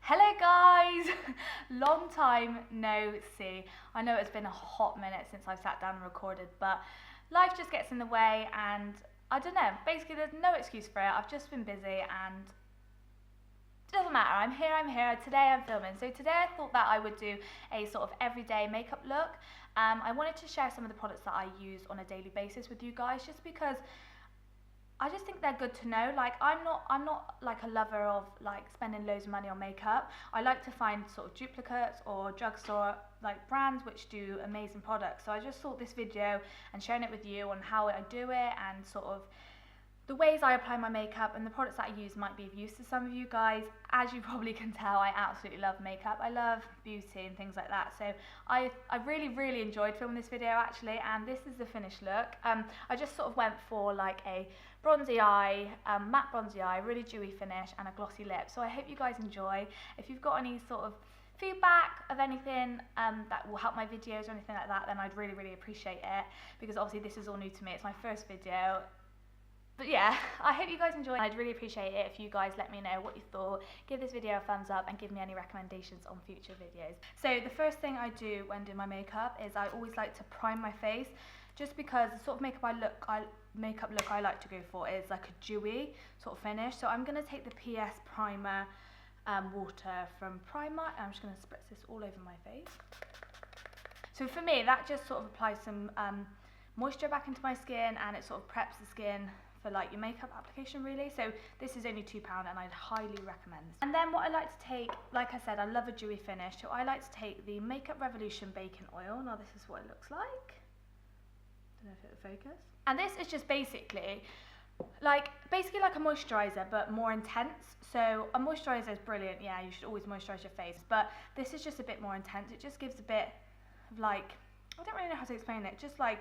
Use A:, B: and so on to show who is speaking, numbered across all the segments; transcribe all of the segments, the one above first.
A: Hello guys! Long time no see. I know it's been a hot minute since I sat down and recorded, but life just gets in the way and I don't know, basically there's no excuse for it. I've just been busy and it doesn't matter. I'm here. Today I'm filming. So today I thought that I would do a sort of everyday makeup look. I wanted to share some of the products that I use on a daily basis with you guys just because I just think they're good to know. Like I'm not like a lover of like spending loads of money on makeup. I like to find sort of duplicates or drugstore like brands which do amazing products. So I just thought this video and sharing it with you on how I do it and sort of the ways I apply my makeup and the products that I use might be of use to some of you guys. As you probably can tell, I absolutely love makeup. I love beauty and things like that. So I really enjoyed filming this video actually, and this is the finished look. I just sort of went for like a bronzy eye, matte bronzy eye, really dewy finish and a glossy lip. So I hope you guys enjoy. If you've got any sort of feedback of anything that will help my videos or anything like that, then I'd really appreciate it, because obviously this is all new to me. It's my first video. But yeah, I hope you guys enjoy. I'd really appreciate it if you guys let me know what you thought. Give this video a thumbs up and give me any recommendations on future videos. So the first thing I do when doing my makeup is I always like to prime my face, just because the sort of makeup look I like to go for is like a dewy sort of finish. So I'm going to take the PS Primer water from PRIMARK and I'm just going to spritz this all over my face. So for me that just sort of applies some moisture back into my skin and it sort of preps the skin for like your makeup application really. So this is only £2 and I'd highly recommend this. And then what I like to take, like I said, I love a dewy finish, so I like to take the Makeup Revolution Bacon Oil. Now this is what it looks like. Don't know if it will focus. And this is just basically like a moisturizer but more intense. So a moisturizer is brilliant, yeah, you should always moisturize your face, but this is just a bit more intense. It just gives a bit of like, I don't really know how to explain it, just like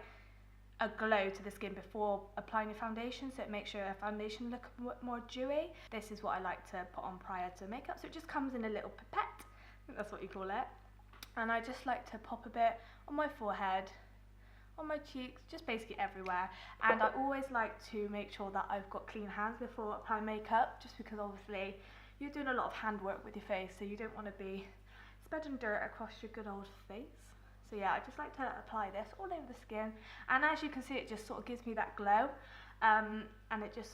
A: a glow to the skin before applying your foundation, so it makes your foundation look more dewy. This is what I like to put on prior to makeup, so it just comes in a little pipette, I think that's what you call it, and I just like to pop a bit on my forehead, on my cheeks, just basically everywhere. And I always like to make sure that I've got clean hands before applying makeup, just because obviously you're doing a lot of hand work with your face, so you don't want to be spreading dirt across your good old face. So yeah, I just like to apply this all over the skin, and as you can see it just sort of gives me that glow, and it just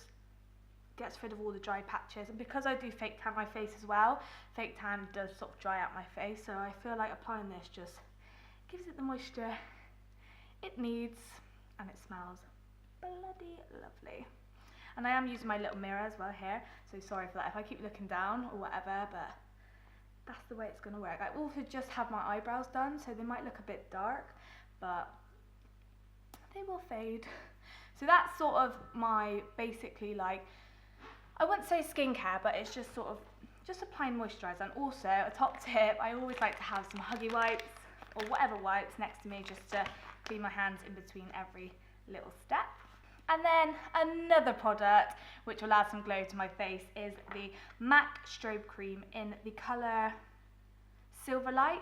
A: gets rid of all the dry patches. And because I do fake tan my face as well, fake tan does sort of dry out my face, so I feel like applying this just gives it the moisture it needs, and it smells bloody lovely. And I am using my little mirror as well here, so sorry for that if I keep looking down or whatever, but that's the way it's going to work. I also just have my eyebrows done, so they might look a bit dark, but they will fade. So that's sort of my basically, like, I wouldn't say skincare, but it's just sort of just applying moisturiser. And also a top tip, I always like to have some huggy wipes or whatever wipes next to me just to clean my hands in between every little step. And then another product which will add some glow to my face is the MAC Strobe Cream in the colour SILVERLITE,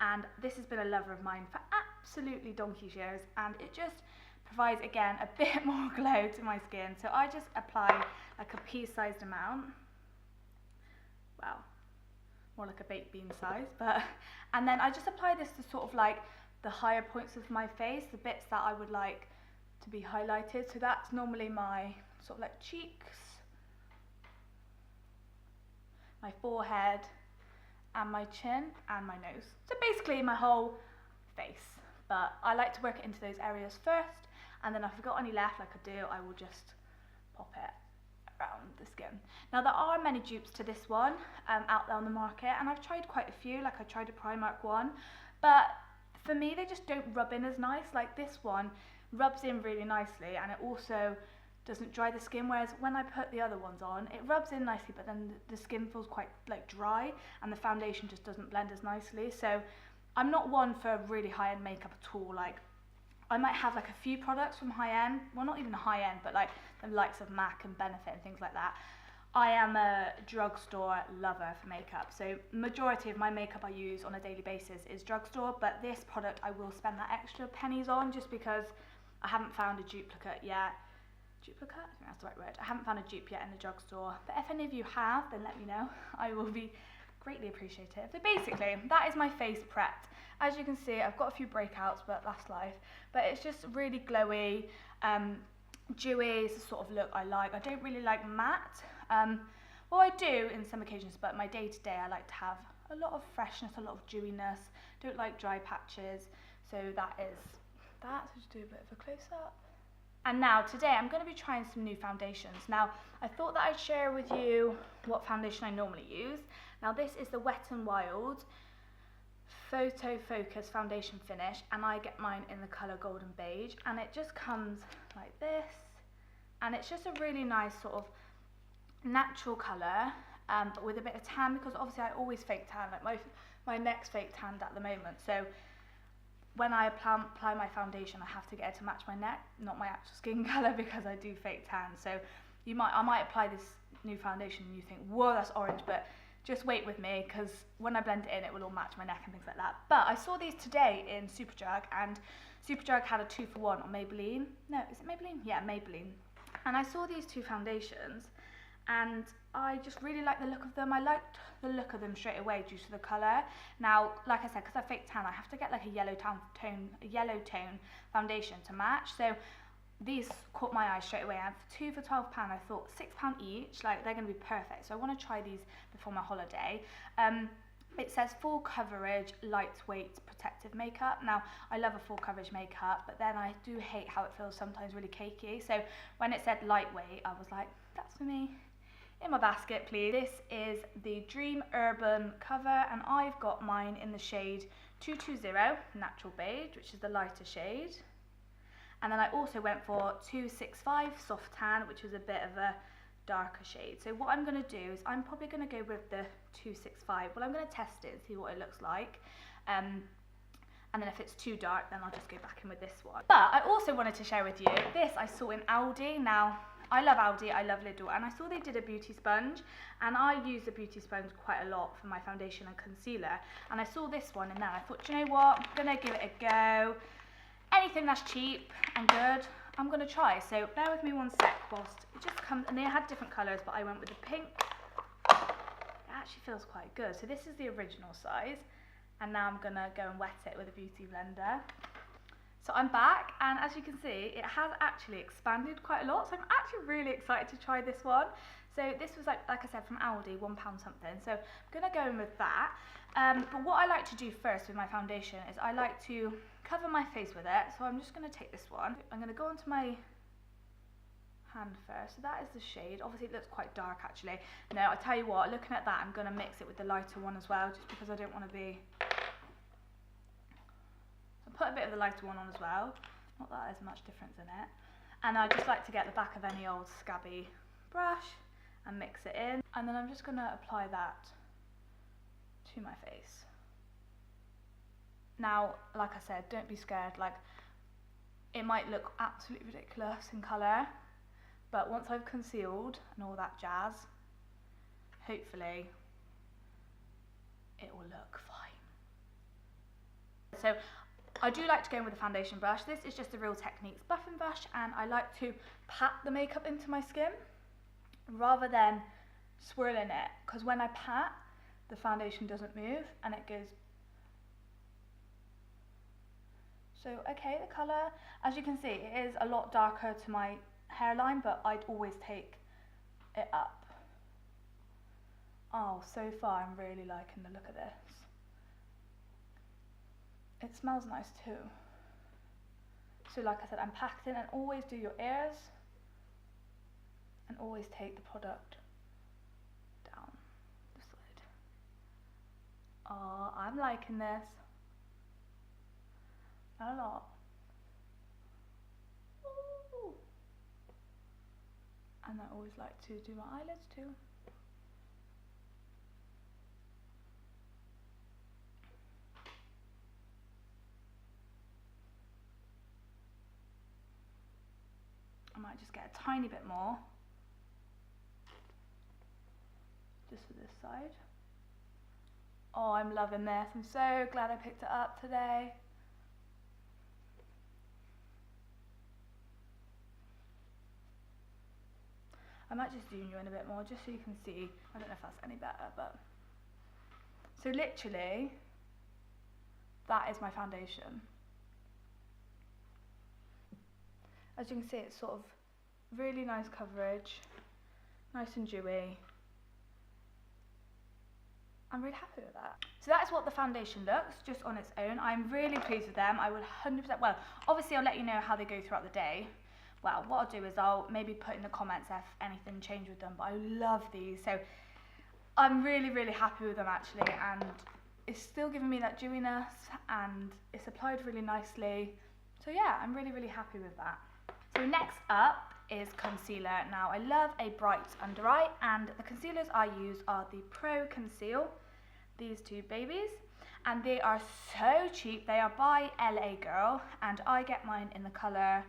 A: and this has been a lover of mine for absolutely donkey's years, and it just provides again a bit more glow to my skin. So I just apply like a pea-sized amount, well, more like a baked bean size, but, and then I just apply this to sort of like the higher points of my face, the bits that I would like to be highlighted. So that's normally my sort of like cheeks, my forehead, and my chin and my nose. So basically my whole face, but I like to work it into those areas first, and then if I've got any left like I do, I will just pop it around the skin. Now there are many dupes to this one out there on the market, and I've tried quite a few. Like I tried a Primark one, but for me they just don't rub in as nice. Like this one rubs in really nicely, and it also doesn't dry the skin, whereas when I put the other ones on, it rubs in nicely, but then the skin feels quite like dry, and the foundation just doesn't blend as nicely. So I'm not one for really high-end makeup at all. Like I might have like a few products from high-end, well not even high-end, but like the likes of MAC and Benefit and things like that. I am a drugstore lover for makeup, so majority of my makeup I use on a daily basis is drugstore, but this product I will spend that extra pennies on just because I haven't found a duplicate yet. Duplicate? I think that's the right word. I haven't found a dupe yet in the drugstore, but if any of you have, then let me know. I will be greatly appreciate it. So basically, that is my face prepped. As you can see, I've got a few breakouts, but that's life. But it's just really glowy, dewy is the sort of look I like. I don't really like matte. Well, I do in some occasions, but my day-to-day I like to have a lot of freshness, a lot of dewiness. Don't like dry patches. So that is that. So just do a bit of a close-up. And now today I'm going to be trying some new foundations. Now I thought that I'd share with you what foundation I normally use. Now this is the Wet n Wild Photo Focus Foundation Finish, and I get mine in the colour Golden Beige, and it just comes like this, and it's just a really nice sort of natural colour, but with a bit of tan, because obviously I always fake tan, like my neck's fake tanned at the moment, so when I apply my foundation I have to get it to match my neck, not my actual skin colour, because I do fake tan. So I might apply this new foundation and you think, whoa, that's orange, but just wait with me, because when I blend it in, it will all match my neck and things like that. But I saw these today in Superdrug, and Superdrug had a 2-for-1 on Maybelline. No, is it Maybelline? Yeah, Maybelline. And I saw these two foundations, and I just really like the look of them. I liked the look of them straight away due to the colour. Now, like I said, because I fake tan, I have to get like a yellow tone foundation to match. So these caught my eye straight away, and for 2 for £12, I thought £6 each, like they're going to be perfect. So I want to try these before my holiday. It says full coverage, lightweight protective makeup. Now I love a full coverage makeup, but then I do hate how it feels sometimes really cakey. So when it said lightweight, I was like, that's for me. In my basket, please. This is the Dream Urban cover, and I've got mine in the shade 220 Natural Beige, which is the lighter shade. And then I also went for 265 Soft Tan, which is a bit of a darker shade. So what I'm going to do is I'm probably going to go with the 265. Well, I'm going to test it and see what it looks like. And then if it's too dark, then I'll just go back in with this one. But I also wanted to share with you this I saw in Aldi. Now, I love Aldi, I love Lidl, and I saw they did a beauty sponge, and I use the beauty sponge quite a lot for my foundation and concealer. And I saw this one in there. I thought, do you know what? I'm going to give it a go. Anything that's cheap and good, I'm going to try. So bear with me one sec whilst it just comes, and they had different colours, but I went with the pink. It actually feels quite good. So this is the original size, and now I'm going to go and wet it with a beauty blender. So I'm back, and as you can see, it has actually expanded quite a lot, so I'm actually really excited to try this one. So this was like I said, from Aldi, £1 something, so I'm going to go in with that. But what I like to do first with my foundation is I like to cover my face with it, so I'm just going to take this one. I'm going to go onto my hand first, so that is the shade. Obviously it looks quite dark actually. No, I tell you what, looking at that, I'm going to mix it with the lighter one as well, just because I don't want to be... Put a bit of the lighter one on as well, not that there's much difference in it. And I just like to get the back of any old scabby brush and mix it in, and then I'm just going to apply that to my face. Now, like I said, don't be scared, like it might look absolutely ridiculous in colour, but once I've concealed and all that jazz, hopefully it will look fine. So I do like to go in with a foundation brush. This is just a Real Techniques buffing brush, and I like to pat the makeup into my skin rather than swirling it, because when I pat, the foundation doesn't move and it goes. So okay, the colour, as you can see, it is a lot darker to my hairline, but I'd always take it up. Oh, so far I'm really liking the look of this. It smells nice too. So like I said, I'm packed in, and always do your ears, and always take the product down the side. Oh, I'm liking this. A lot. Ooh. And I always like to do my eyelids too. I might just get a tiny bit more, just for this side. Oh, I'm loving this. I'm so glad I picked it up today. I might just zoom you in a bit more, just so you can see. I don't know if that's any better, but So literally, that is my foundation. As you can see, it's sort of really nice coverage, nice and dewy. I'm really happy with that. So that's what the foundation looks, just on its own. I'm really pleased with them. I would 100%, well, obviously I'll let you know how they go throughout the day. Well, what I'll do is I'll maybe put in the comments if anything changed with them, but I love these. So I'm really, really happy with them actually, and it's still giving me that dewiness and it's applied really nicely. So yeah, I'm really, really happy with that. So next up is concealer. Now I love a bright under eye, and the concealers I use are the Pro Conceal, these two babies, and they are so cheap. They are by LA Girl, and I get mine in the colour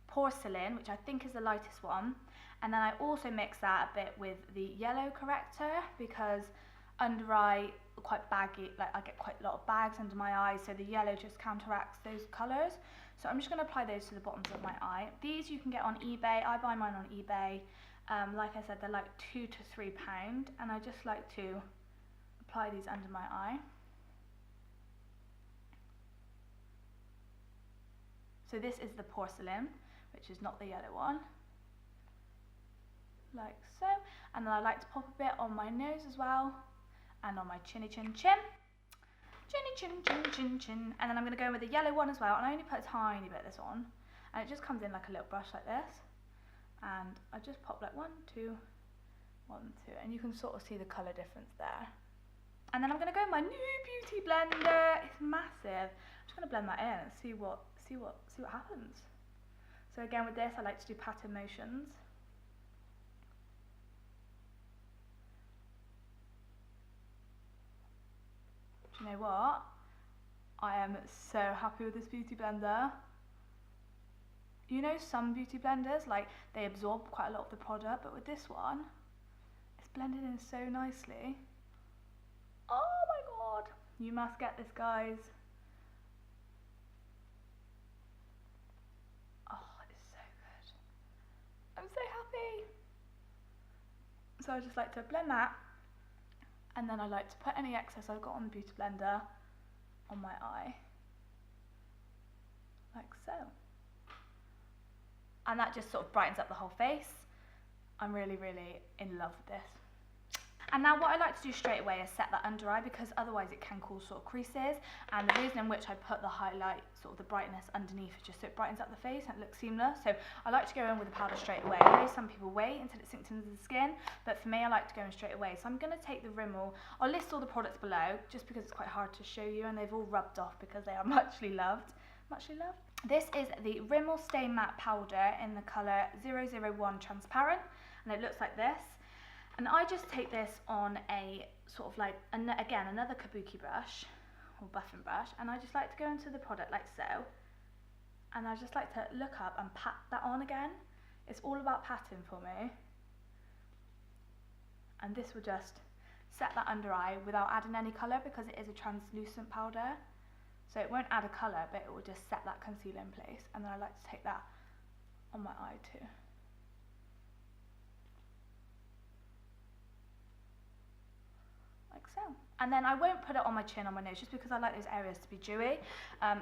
A: Porcelain, which I think is the lightest one, and then I also mix that a bit with the yellow corrector because under eye quite baggy, like I get quite a lot of bags under my eyes, so the yellow just counteracts those colours. So I'm just going to apply those to the bottoms of my eye. These you can get on eBay. I buy mine on eBay. Like I said, they're like £2 to £3, and I just like to apply these under my eye. So this is the Porcelain, which is not the yellow one, like so. And then I like to pop a bit on my nose as well, and on my chinny chin chin. Chinny chin chin chin chin. And then I'm going to go in with the yellow one as well, and I only put a tiny bit of this on, and it just comes in like a little brush like this, and I just pop like 1, 2, 1, 2, and you can sort of see the colour difference there. And then I'm going to go in my new beauty blender. It's massive. I'm just going to blend that in and see what happens. So again, with this, I like to do pattern motions. Do you know what? I am so happy with this beauty blender. You know, some beauty blenders, like, they absorb quite a lot of the product, but with this one, it's blended in so nicely. Oh my god! You must get this, guys. I'm so happy. So I just like to blend that, and then I like to put any excess I've got on the beauty blender on my eye, like so. And that just sort of brightens up the whole face. I'm really, really in love with this. And now what I like to do straight away is set that under eye, because otherwise it can cause sort of creases, and the reason in which I put the highlight, sort of the brightness underneath, is just so it brightens up the face and it looks seamless. So I like to go in with the powder straight away. I know some people wait until it sinks into the skin, but for me I like to go in straight away. So I'm going to take the Rimmel. I'll list all the products below just because it's quite hard to show you, and they've all rubbed off because they are muchly loved. Muchly loved. This is the Rimmel Stay Matte Powder in the colour 001 Transparent, and it looks like this. And I just take this on a sort of like, again, another kabuki brush or buffing brush, and I just like to go into the product like so, and I just like to look up and pat that on again. It's all about patting for me, and this will just set that under eye without adding any colour, because it is a translucent powder, so it won't add a colour, but it will just set that concealer in place. And then I like to take that on my eye too. Like so. And then I won't put it on my chin, on my nose, just because I like those areas to be dewy,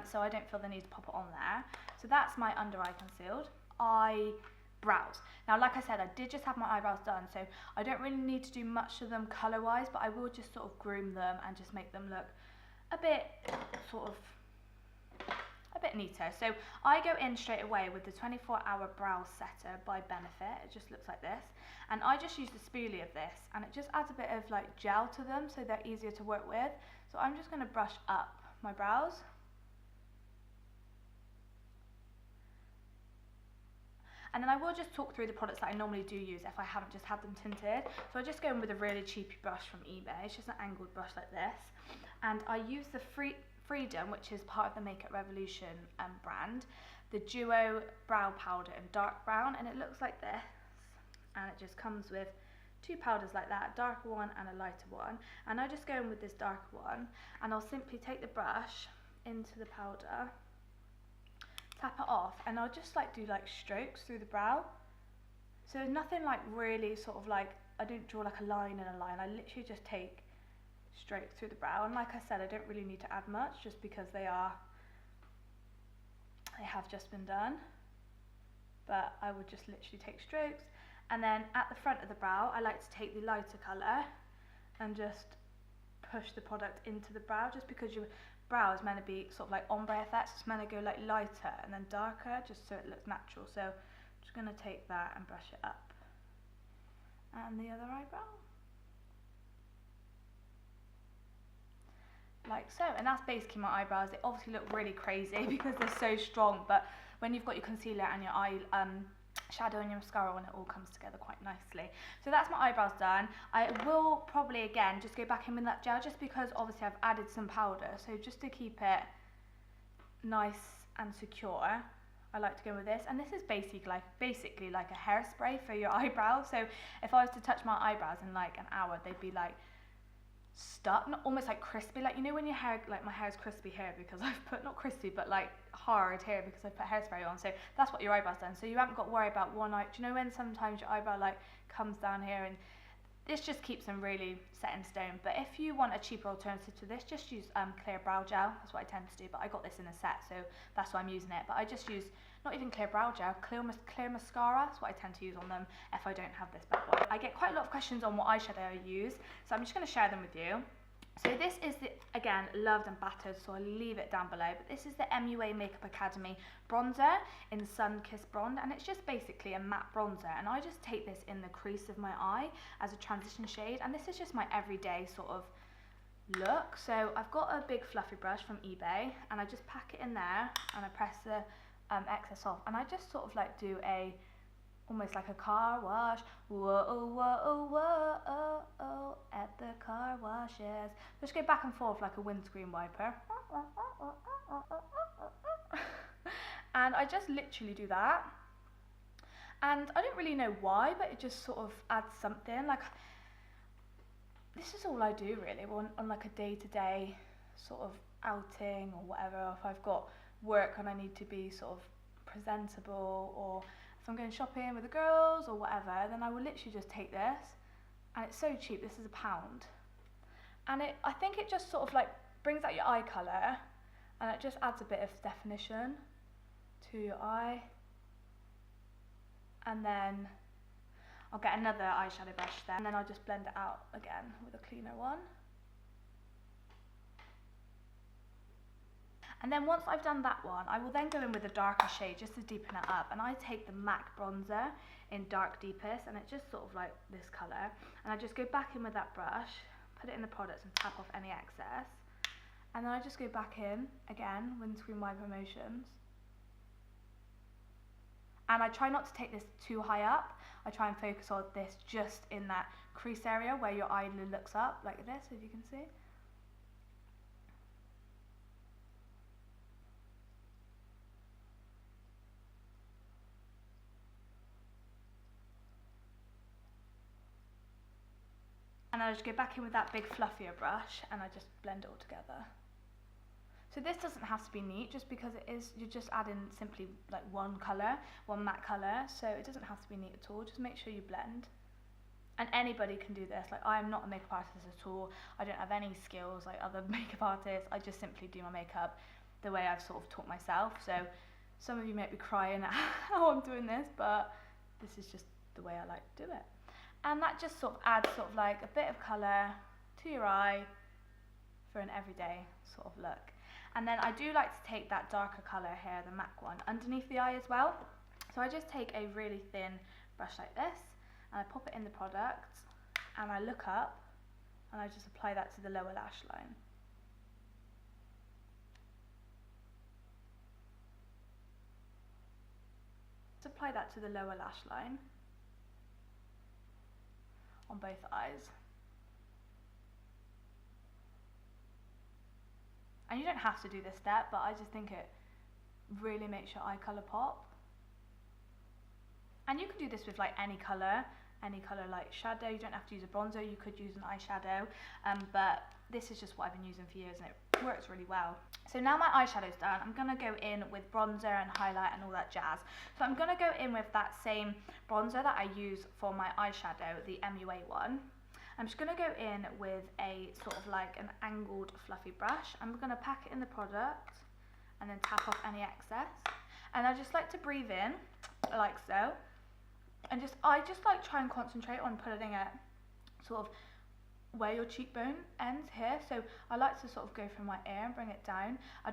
A: so I don't feel the need to pop it on there. So that's my under eye concealed. Eyebrows. Now, like I said, I did just have my eyebrows done, so I don't really need to do much to them colour wise, but I will just sort of groom them and just make them look a bit sort of a bit neater. So I go in straight away with the 24-hour brow setter by Benefit. It just looks like this, and I just use the spoolie of this, and it just adds a bit of like gel to them so they're easier to work with. So I'm just going to brush up my brows. And then I will just talk through the products that I normally do use if I haven't just had them tinted. So I just go in with a really cheapy brush from eBay. It's just an angled brush like this. And I use the Freedom, which is part of the Makeup Revolution brand, the Duo Brow Powder in dark brown, and it looks like this. And it just comes with two powders like that, a darker one and a lighter one. And I just go in with this darker one, and I'll simply take the brush into the powder, tap it off, and I'll just like do like strokes through the brow. So nothing like really sort of like, I don't draw like a line in a line. I literally just take straight through the brow. And like I said, I don't really need to add much just because they have just been done. But I would just literally take strokes. And then at the front of the brow, I like to take the lighter colour and just push the product into the brow, just because your brow is meant to be sort of like ombre effects. It's meant to go like lighter and then darker, just so it looks natural. So I'm just going to take that and brush it up. And the other eyebrow. Like so. And that's basically my eyebrows. They obviously look really crazy because they're so strong, but when you've got your concealer and your eye shadow and your mascara on, it all comes together quite nicely. So that's my eyebrows done. I will probably again just go back in with that gel, just because obviously I've added some powder, so just to keep it nice and secure, I like to go with this. And this is basically like a hairspray for your eyebrows. So if I was to touch my eyebrows in like an hour, they'd be like stuck, not almost like crispy, like, you know, when your hair, like my hair is crispy here because I've put, not crispy, but like hard here because I've put hairspray on. So that's what your eyebrows done. So you haven't got to worry about one eye. Do you know when sometimes your eyebrow like comes down here, and this just keeps them really set in stone. But if you want a cheaper alternative to this, just use clear brow gel. That's what I tend to do, but I got this in a set, so that's why I'm using it. But I just use, not even clear brow gel, clear mascara. That's what I tend to use on them if I don't have this bad boy. I get quite a lot of questions on what eyeshadow I use, so I'm just going to share them with you. So this is the, again, loved and battered, so I'll leave it down below, but this is the MUA Makeup Academy bronzer in Sun Kissed Bronze, and it's just basically a matte bronzer, and I just take this in the crease of my eye as a transition shade, and this is just my everyday sort of look. So I've got a big fluffy brush from eBay, and I just pack it in there, and I press the excess off, and I just sort of like do a, almost like a car wash, whoa, whoa, whoa, whoa, at the car washes. Just go back and forth like a windscreen wiper. And I just literally do that. And I don't really know why, but it just sort of adds something. Like, this is all I do really on like a day-to-day sort of outing or whatever. If I've got work and I need to be sort of presentable, or if I'm going shopping with the girls or whatever, then I will literally just take this, and it's so cheap. This is £1, and I think it just sort of like brings out your eye colour, and it just adds a bit of definition to your eye. And then I'll get another eyeshadow brush then, and then I'll just blend it out again with a cleaner one. And then once I've done that one, I will then go in with a darker shade just to deepen it up. And I take the MAC bronzer in Dark Deepest, and it's just sort of like this colour. And I just go back in with that brush, put it in the products and tap off any excess. And then I just go back in, again, windscreen wiper motions. And I try not to take this too high up. I try and focus on this just in that crease area where your eyelid looks up, like this, if you can see. And I just go back in with that big fluffier brush, and I just blend it all together. So this doesn't have to be neat, just because it is, you're just adding simply like one colour, one matte colour, so it doesn't have to be neat at all. Just make sure you blend. And anybody can do this. Like, I am not a makeup artist at all. I don't have any skills like other makeup artists. I just simply do my makeup the way I've sort of taught myself. So some of you might be crying at how I'm doing this, but this is just the way I like to do it. And that just sort of adds sort of like a bit of colour to your eye for an everyday sort of look. And then I do like to take that darker colour here, the MAC one, underneath the eye as well. So I just take a really thin brush like this, and I pop it in the product, and I look up, and I just apply that to the lower lash line. Just apply that to the lower lash line on both eyes. And you don't have to do this step, but I just think it really makes your eye colour pop. And you can do this with like any colour like shadow. You don't have to use a bronzer, you could use an eyeshadow, but this is just what I've been using for years, and it works really well. So now my eyeshadow's done, I'm going to go in with bronzer and highlight and all that jazz. So I'm going to go in with that same bronzer that I use for my eyeshadow, the MUA one. I'm just going to go in with a sort of like an angled fluffy brush. I'm going to pack it in the product and then tap off any excess. And I just like to breathe in like so. And I just like try and concentrate on putting it sort of where your cheekbone ends here. So I like to sort of go from my ear and bring it down. I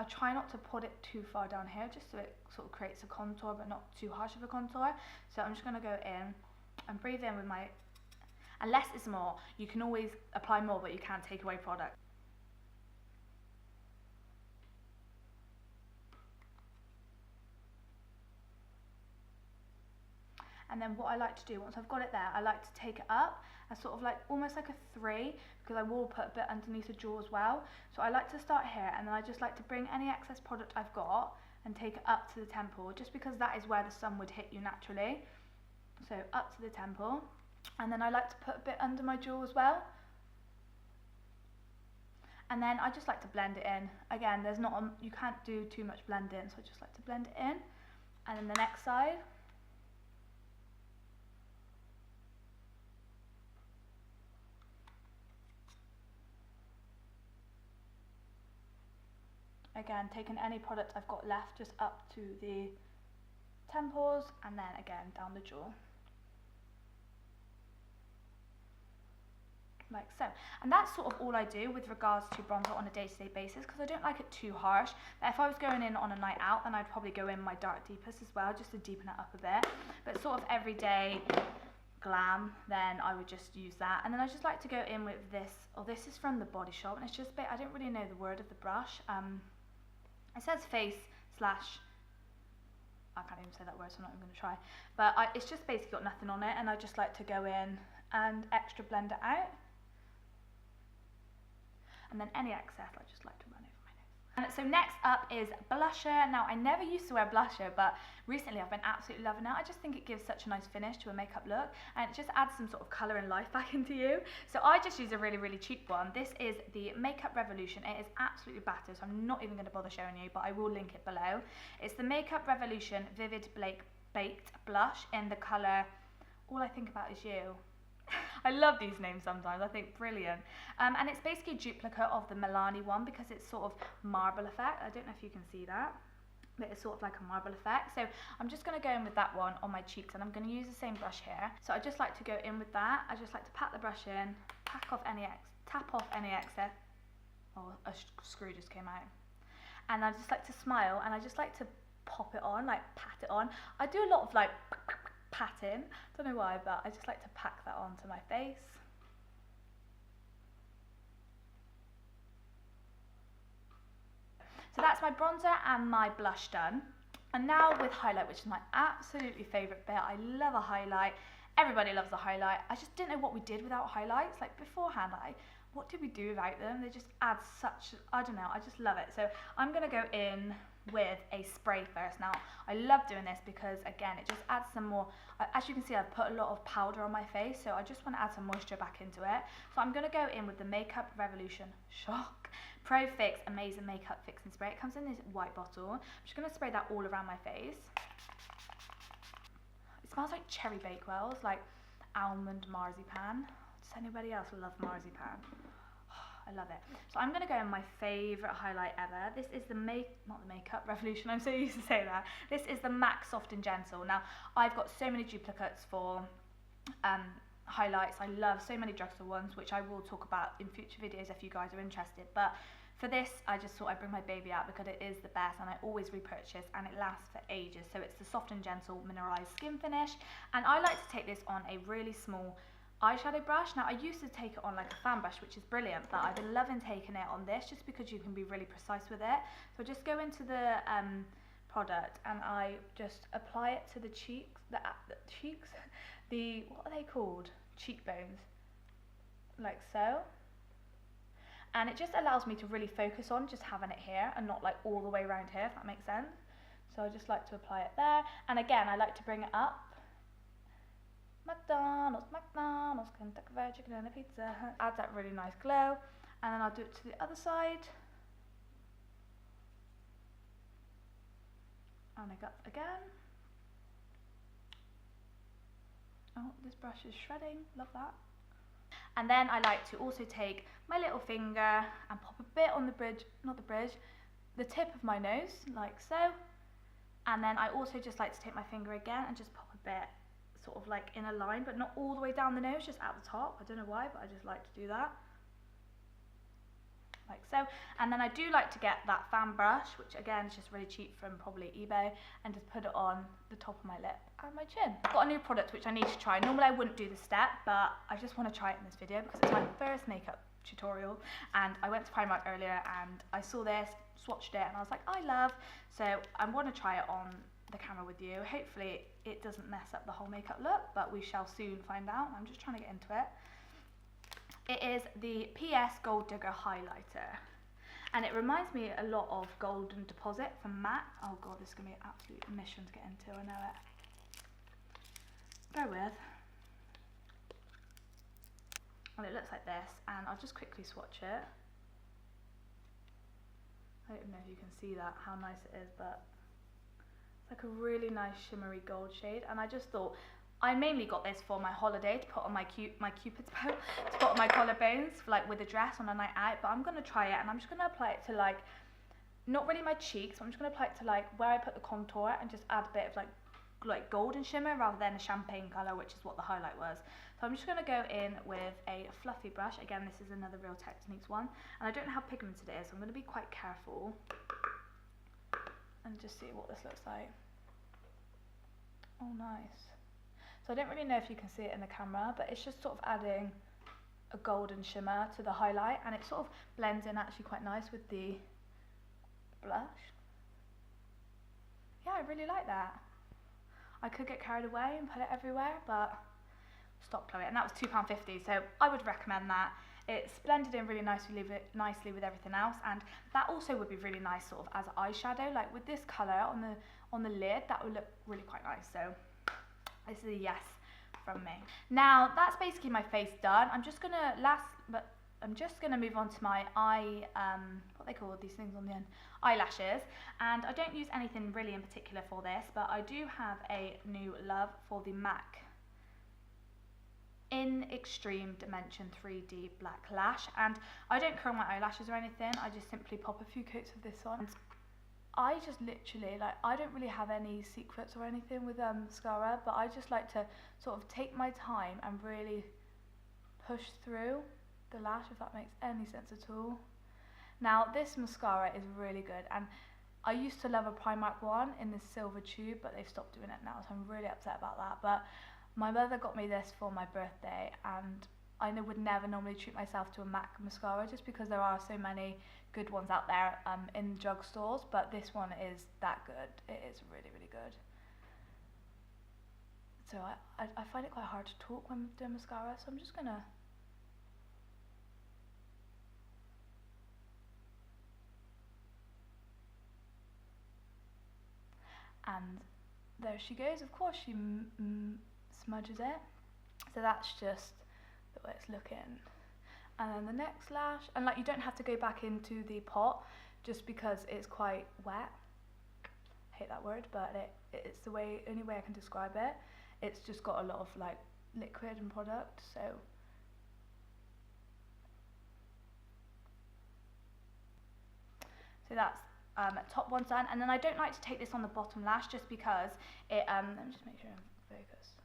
A: try not to put it too far down here, just so it sort of creates a contour but not too harsh of a contour. So I'm just going to go in and breathe in with my, and less is more. You can always apply more, but you can't take away product. And then what I like to do, once I've got it there, I like to take it up as sort of like, almost like a 3, because I will put a bit underneath the jaw as well. So I like to start here, and then I just like to bring any excess product I've got and take it up to the temple, just because that is where the sun would hit you naturally. So up to the temple. And then I like to put a bit under my jaw as well. And then I just like to blend it in. Again, you can't do too much blend in, so I just like to blend it in. And then the next side. Again, taking any product I've got left just up to the temples, and then again down the jaw. Like so. And that's sort of all I do with regards to bronzer on a day-to-day basis, because I don't like it too harsh. But if I was going in on a night out, then I'd probably go in my dark deepest as well, just to deepen it up a bit. But sort of everyday glam, then I would just use that. And then I just like to go in with this, this is from the Body Shop, and it's just I don't really know the word of the brush. It says face slash, I can't even say that word, so I'm not even going to try. But it's just basically got nothing on it, and I just like to go in and extra blend it out. And then any excess, I just like to run over my nose. And so next up is blusher. Now, I never used to wear blusher, but recently I've been absolutely loving it. I just think it gives such a nice finish to a makeup look, and it just adds some sort of colour and life back into you. So I just use a really, really cheap one. This is the Makeup Revolution. It is absolutely battered, so I'm not even going to bother showing you, but I will link it below. It's the Makeup Revolution Vivid Baked Blush in the colour All I Think About Is You. I love these names sometimes, I think brilliant. And it's basically a duplicate of the Milani one, because it's sort of marble effect. I don't know if you can see that, but it's sort of like a marble effect. So I'm just going to go in with that one on my cheeks, and I'm going to use the same brush here. So I just like to go in with that. I just like to pat the brush in, tap off any excess. Oh, a screw just came out. And I just like to smile, and I just like to pop it on, like pat it on. I do a lot of like patting, don't know why, but I just like to pack that onto my face. So that's my bronzer and my blush done. And now with highlight, which is my absolutely favourite bit. I love a highlight. Everybody loves a highlight. I just didn't know what we did without highlights. Like beforehand, what did we do without them? They just add such, I don't know, I just love it. So I'm going to go in with a spray first. Now, I love doing this because, again, it just adds some more, as you can see, I've put a lot of powder on my face, so I just want to add some moisture back into it. So I'm going to go in with the Makeup Revolution Shock Pro Fix Amazing Makeup Fixing Spray. It comes in this white bottle. I'm just going to spray that all around my face. It smells like cherry bakewells, like almond marzipan. Does anybody else love marzipan? I love it. So I'm going to go in my favourite highlight ever. This is the not the Makeup Revolution, I'm so used to saying that. This is the MAC Soft and Gentle. Now, I've got so many duplicates for highlights. I love so many drugstore ones, which I will talk about in future videos if you guys are interested. But for this, I just thought I'd bring my baby out because it is the best, and I always repurchase, and it lasts for ages. So it's the Soft and Gentle Mineralized Skin Finish, and I like to take this on a really small eyeshadow brush. Now, I used to take it on like a fan brush, which is brilliant, but I've been loving taking it on this just because you can be really precise with it. So I just go into the product and I just apply it to the cheeks, what are they called? Cheekbones, like so. And it just allows me to really focus on just having it here and not like all the way around here, if that makes sense. So I just like to apply it there. And again, I like to bring it up. McDonald's, Kentucky Fried Chicken and a pizza. Adds that really nice glow. And then I'll do it to the other side. And I got again. Oh, this brush is shredding. Love that. And then I like to also take my little finger and pop a bit on the bridge, not the bridge, the tip of my nose, like so. And then I also just like to take my finger again and just pop a bit sort of like in a line, but not all the way down the nose, just at the top. I don't know why, but I just like to do that. Like so. And then I do like to get that fan brush, which again is just really cheap from probably eBay, and just put it on the top of my lip and my chin. I've got a new product which I need to try. Normally I wouldn't do this step, but I just want to try it in this video because it's my first makeup tutorial, and I went to Primark earlier and I saw this, swatched it, and I was like, I love. So I want to try it on the camera with you. Hopefully it doesn't mess up the whole makeup look, but we shall soon find out. I'm just trying to get into it. It is the PS Gold Digger Highlighter, and it reminds me a lot of Golden Deposit from MAC. Oh god, this is going to be an absolute mission to get into, I know it. Bear with. And it looks like this, and I'll just quickly swatch it. I don't know if you can see that, how nice it is, but it's like a really nice shimmery gold shade, and I just thought, I mainly got this for my holiday to put on my cupid's bow, to put on my collarbones, for like with a dress on a night out, but I'm going to try it, and I'm just going to apply it to like, not really my cheeks, I'm just going to apply it to like where I put the contour, and just add a bit of like golden shimmer rather than a champagne colour, which is what the highlight was. So I'm just going to go in with a fluffy brush. Again, this is another Real Techniques one, and I don't know how pigmented it is, so I'm going to be quite careful and just see what this looks like. Oh, nice. So I don't really know if you can see it in the camera, but it's just sort of adding a golden shimmer to the highlight, and it sort of blends in actually quite nice with the blush. Yeah, I really like that. I could get carried away and put it everywhere, but stop, Chloe. And that was £2.50, so I would recommend that. It's blended in really nicely with everything else, and that also would be really nice sort of as an eyeshadow, like with this colour on the lid, that would look really quite nice. So this is a yes from me. Now that's basically my face done. I'm just gonna move on to my what they call these things on the end, eyelashes, and I don't use anything really in particular for this, but I do have a new love for the MAC in Extreme Dimension 3D Black Lash, and I don't curl my eyelashes or anything, I just simply pop a few coats of this on. I just literally, like, I don't really have any secrets or anything with mascara, but I just like to sort of take my time and really push through the lash, if that makes any sense at all. Now this mascara is really good, and I used to love a Primark one in this silver tube, but they've stopped doing it now, so I'm really upset about that. But my mother got me this for my birthday, and I would never normally treat myself to a MAC mascara just because there are so many good ones out there in drugstores, but this one is that good. It is really, really good. So I find it quite hard to talk when doing mascara, so I'm just gonna and there she goes. Of course she smudges it, so that's just the way it's looking. And then the next lash, and like you don't have to go back into the pot just because it's quite wet. I hate that word, but it's the only way I can describe it. It's just got a lot of like liquid and product, so that's top one done. And then I don't like to take this on the bottom lash just because it let me just make sure I'm focused.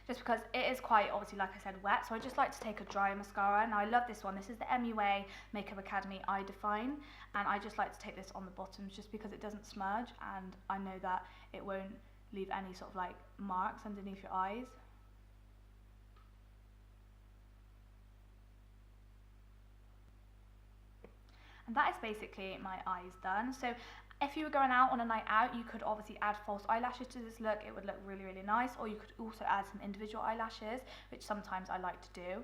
A: Just because it is quite, obviously, like I said, wet, so I just like to take a dry mascara. Now I love this one. This is the MUA Makeup Academy Eye Define, and I just like to take this on the bottoms just because it doesn't smudge, and I know that it won't leave any sort of like marks underneath your eyes. And that is basically my eyes done. So if you were going out on a night out, you could obviously add false eyelashes to this look. It would look really, really nice. Or you could also add some individual eyelashes, which sometimes I like to do.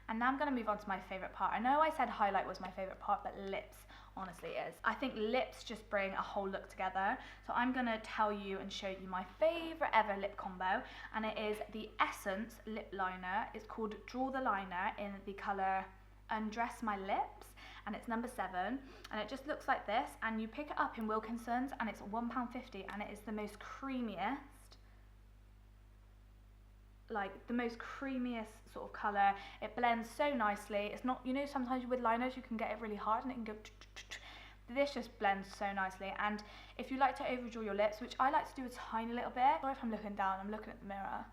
A: And now I'm going to move on to my favourite part. I know I said highlight was my favourite part, but lips honestly is. I think lips just bring a whole look together. So I'm going to tell you and show you my favourite ever lip combo. And it is the Essence lip liner. It's called Draw the Liner in the colour Undress My Lips, and it's number 7, and it just looks like this, and you pick it up in Wilkinson's and it's £1.50, and it is the most creamiest, like the most creamiest sort of colour. It blends so nicely. It's not, you know, sometimes with liners you can get it really hard and it can go this just blends so nicely. And if you like to overdraw your lips, which I like to do a tiny little bit, or if I'm looking down, I'm looking at the mirror.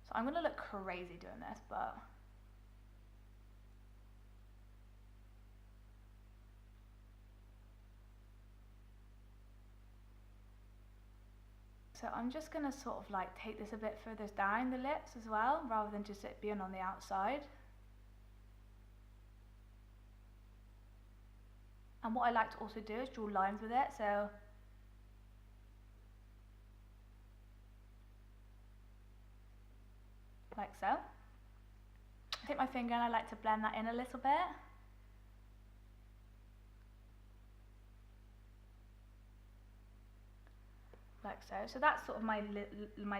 A: So I'm going to look crazy doing this, but so I'm just going to sort of like take this a bit further down the lips as well, rather than just it being on the outside. And what I like to also do is draw lines with it, so like so. I take my finger and I like to blend that in a little bit. Like so. So that's sort of my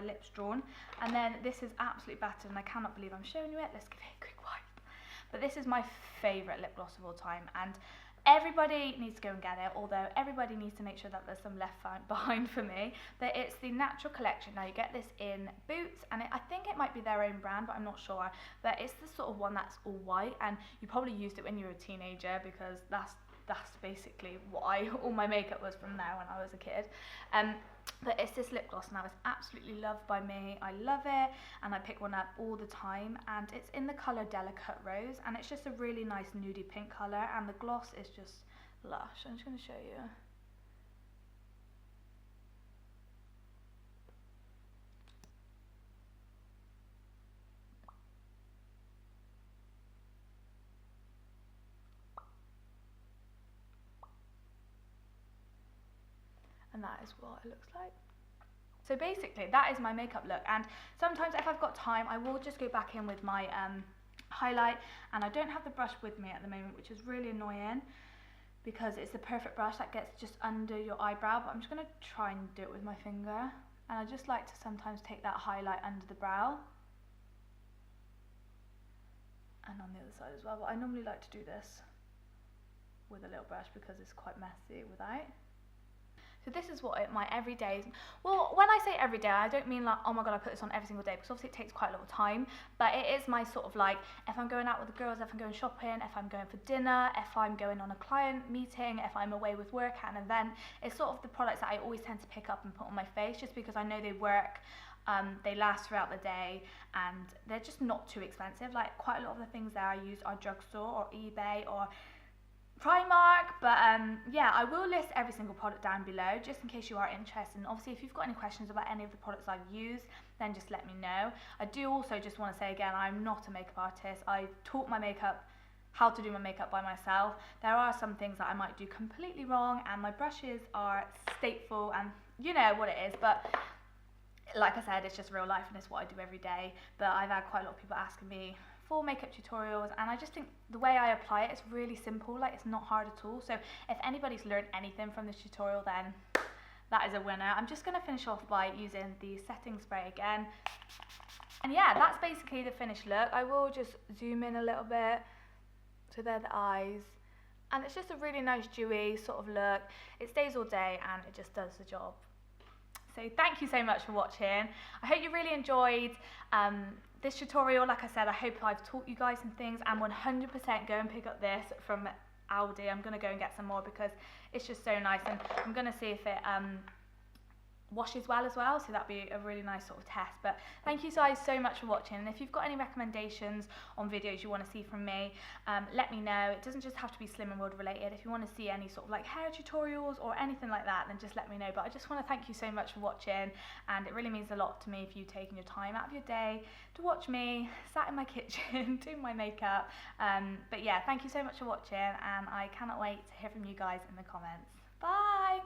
A: lips drawn, and then this is absolutely battered, and I cannot believe I'm showing you it. Let's give it a quick wipe. But this is my favourite lip gloss of all time, and everybody needs to go and get it, although everybody needs to make sure that there's some left behind for me. But it's the Natural Collection. Now you get this in Boots, and I think it might be their own brand, but I'm not sure. But it's the sort of one that's all white, and you probably used it when you were a teenager, because that's basically what all my makeup was from there when I was a kid. But it's this lip gloss now. It's absolutely loved by me. I love it, and I pick one up all the time, and it's in the colour Delicate Rose, and it's just a really nice nudie pink colour, and the gloss is just lush. I'm just going to show you. And that is what it looks like. So basically that is my makeup look, and sometimes if I've got time I will just go back in with my highlight, and I don't have the brush with me at the moment, which is really annoying because it's the perfect brush that gets just under your eyebrow, but I'm just going to try and do it with my finger, and I just like to sometimes take that highlight under the brow and on the other side as well, but I normally like to do this with a little brush because it's quite messy without. So this is what my everyday, well, when I say everyday, I don't mean like, oh my god, I put this on every single day, because obviously it takes quite a lot of time, but it is my sort of like, if I'm going out with the girls, if I'm going shopping, if I'm going for dinner, if I'm going on a client meeting, if I'm away with work at an event, it's sort of the products that I always tend to pick up and put on my face, just because I know they work, they last throughout the day, and they're just not too expensive. Like quite a lot of the things that I use are drugstore or eBay or PRIMARK, but yeah, I will list every single product down below just in case you are interested. And obviously if you've got any questions about any of the products I've used, then just let me know. I do also just want to say again, I'm not a makeup artist. I taught my makeup, how to do my makeup by myself. There are some things that I might do completely wrong, and my brushes are stateful, and you know what it is, but like I said, it's just real life and it's what I do every day. But I've had quite a lot of people asking me for makeup tutorials, and I just think the way I apply it is really simple, like it's not hard at all. So if anybody's learned anything from this tutorial, then that is a winner. I'm just going to finish off by using the setting spray again, and yeah, that's basically the finished look. I will just zoom in a little bit, so they're the eyes, and it's just a really nice dewy sort of look. It stays all day and it just does the job. So thank you so much for watching. I hope you really enjoyed this tutorial. Like I said, I hope I've taught you guys some things, and 100% go and pick up this from Aldi. I'm going to go and get some more because it's just so nice, and I'm going to see if it washes well as well, so that'd be a really nice sort of test. But thank you guys so much for watching, and if you've got any recommendations on videos you want to see from me, let me know. It doesn't just have to be Slim and World related. If you want to see any sort of like hair tutorials or anything like that, then just let me know. But I just want to thank you so much for watching, and it really means a lot to me if you taking your time out of your day to watch me sat in my kitchen doing my makeup. But yeah, thank you so much for watching, and I cannot wait to hear from you guys in the comments. Bye!